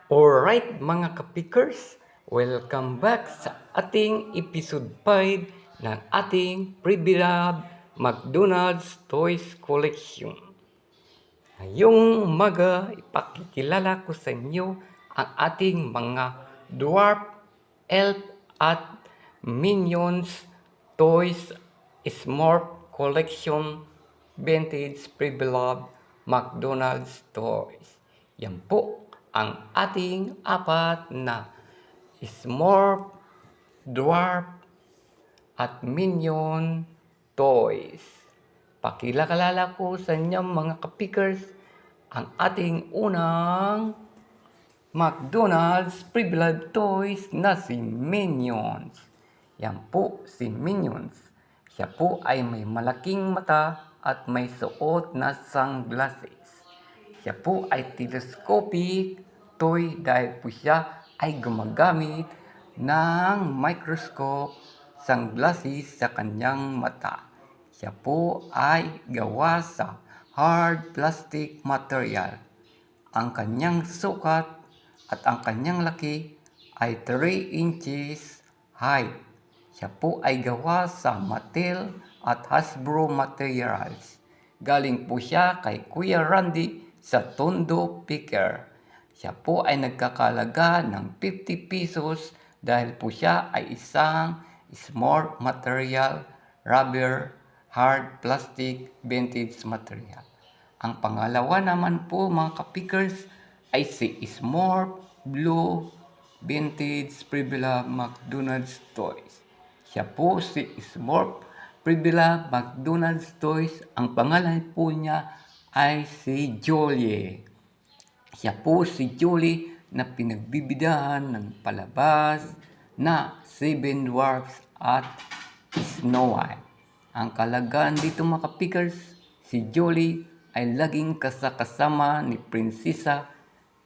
Alright mga kapikers, welcome back sa ating episode 5 ng ating pre-beloved McDonald's Toys Collection. Ngayong umaga, ipakikilala ko sa inyo ang ating mga Dwarf, Elf at Minions Toys Smurf Collection Vintage Pre-beloved McDonald's Toys. Yan po ang ating apat na Smurf, Dwarf at Minion Toys. Pakilakalala ko sa inyo mga kapikers ang ating unang McDonald's Pre-beloved Toys na si Minions. Yan po si Minions. Siya po ay may malaking mata at may suot na sunglasses. Siya po ay telescopic toy dahil po siya ay gumagamit ng microscope sunglasses sa kanyang mata. Siya po ay gawa sa hard plastic material. Ang kanyang sukat at ang kanyang laki ay 3 inches high. Siya po ay gawa sa Mattel at Hasbro materials. Galing po siya kay Kuya Randy sa Tondo Picker. Siya po ay nagkakalaga ng 50 pesos dahil po siya ay isang smart material, rubber, hard plastic, vintage material. Ang pangalawa naman po mga kapikers ay si Smurf Blue Vintage Pre-beloved McDonald's Toys. Siya po si Smurf Pre-beloved McDonald's Toys. Ang pangalan po niya ay si Jolie. Siya po si Jolie na pinagbibidahan ng palabas na Seven Dwarfs at Snow White. Ang kalagaan dito mga kapikers, si Jolie ay laging kasama ni Prinsesa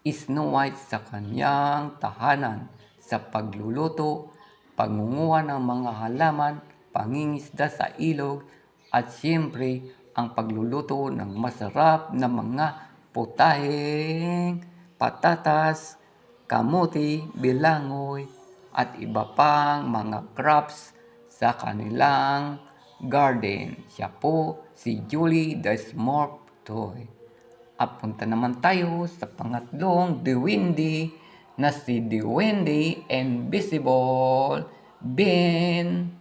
Snow White sa kanyang tahanan sa pagluluto, pangunguha ng mga halaman, pangingisda sa ilog, at siyempre ang pagluluto ng masarap na mga putaheng patatas, kamuti, bilangoy, at iba pang mga crops sa kanilang garden. Siya po si Julie the Smurf Toy. At punta naman tayo sa pangatlong The Windy na si The Windy Invisible Bean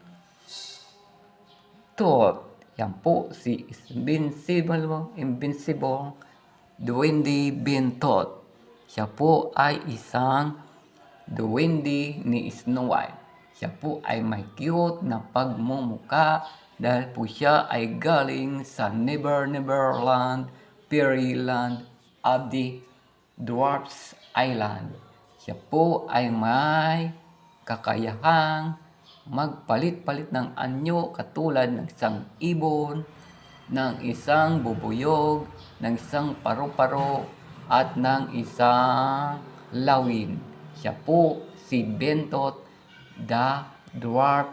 Toad. Yan po si Invincible The Windy Bean Toad. Siya po ay isang The Windy ni Snow White. Siya po ay may cute na pagmumuka dahil po siya ay galing sa Never Never Land, Fairyland of the Dwarfs Island. Siya po ay may kakayahang magpalit-palit ng anyo katulad ng isang ibon, ng isang bubuyog, ng isang paru-paro, at ng isang lawin. Siya po si Bentot the Dwarf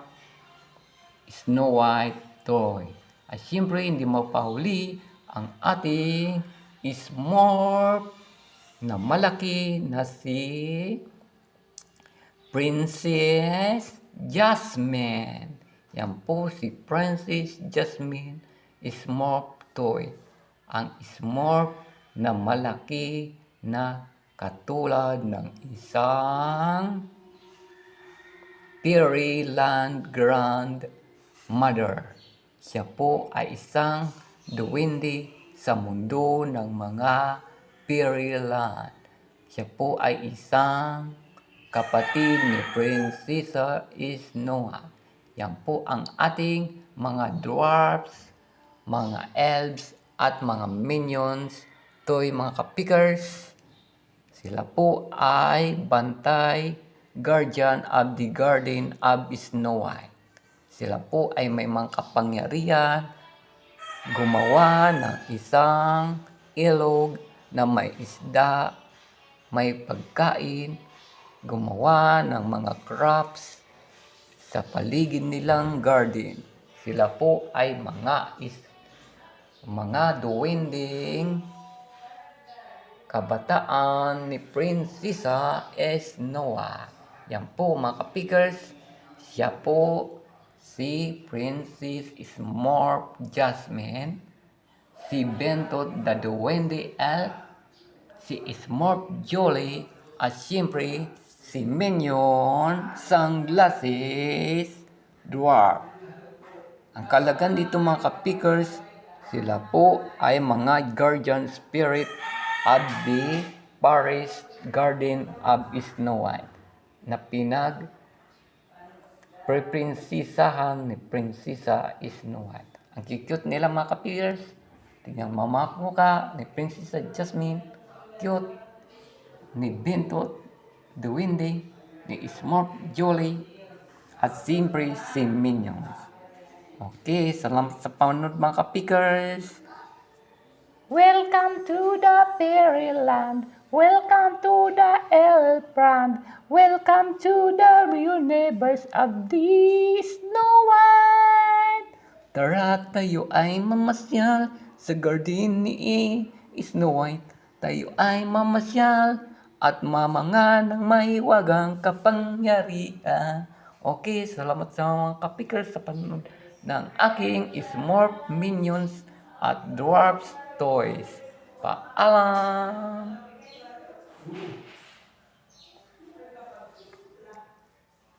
Snow White Toy. At siyempre hindi mapahuli ang ating Smurf na malaki na si Princess Jasmine. Yan po si Princess Jasmine Smurf Toy. Ang Smurf na malaki na katulad ng isang Fairyland Grandmother. Siya po ay isang duwende sa mundo ng mga Fairyland. Siya po ay isang kapatid ni Prinsesa Snow White. Yan po ang ating mga dwarfs, mga elves, at mga minions. Toy mga kapikers. Sila po ay bantay, guardian of the garden of Snow White. Sila po ay may mga kapangyarihan gumawa ng isang ilog na may isda, may pagkain, gumawa ng mga crops sa paligid nilang garden. Sila po ay mga duwending kabataan ni Prinsesa Snow White. Yan po mga kapikers, siya po si Princess Smurf Jasmine, si Bento the Duwende Elf, si Smurf Jolly, at siyempre si Minion Sunglasses Dwarf. Ang kalagan dito mga kapikers, sila po ay mga guardian spirit at the Paris Garden of Snow White na pre-prinsisahan ni Prinsesa Snow White. Ang cute nila mga kapikers. Tingnan mama ko ka ni Prinsesa Jasmine. Cute. Ni Bintot, the Windy, ni Smart Jolly, at siyempre si Minions. Okay, salamat sa panonood mga kapikers. Welcome to the fairyland. Welcome to the Elfland. Welcome to the universe of the Snow White. Tara tayo ay mamasyal sa garden ni Snow White. Tayo ay mamasyal at mamanga ng may wagang kapangyarihan. Okay, salamat sa mga kapikers sa panonood ng aking Smurf Minions at Dwarfs Toys. Paalam!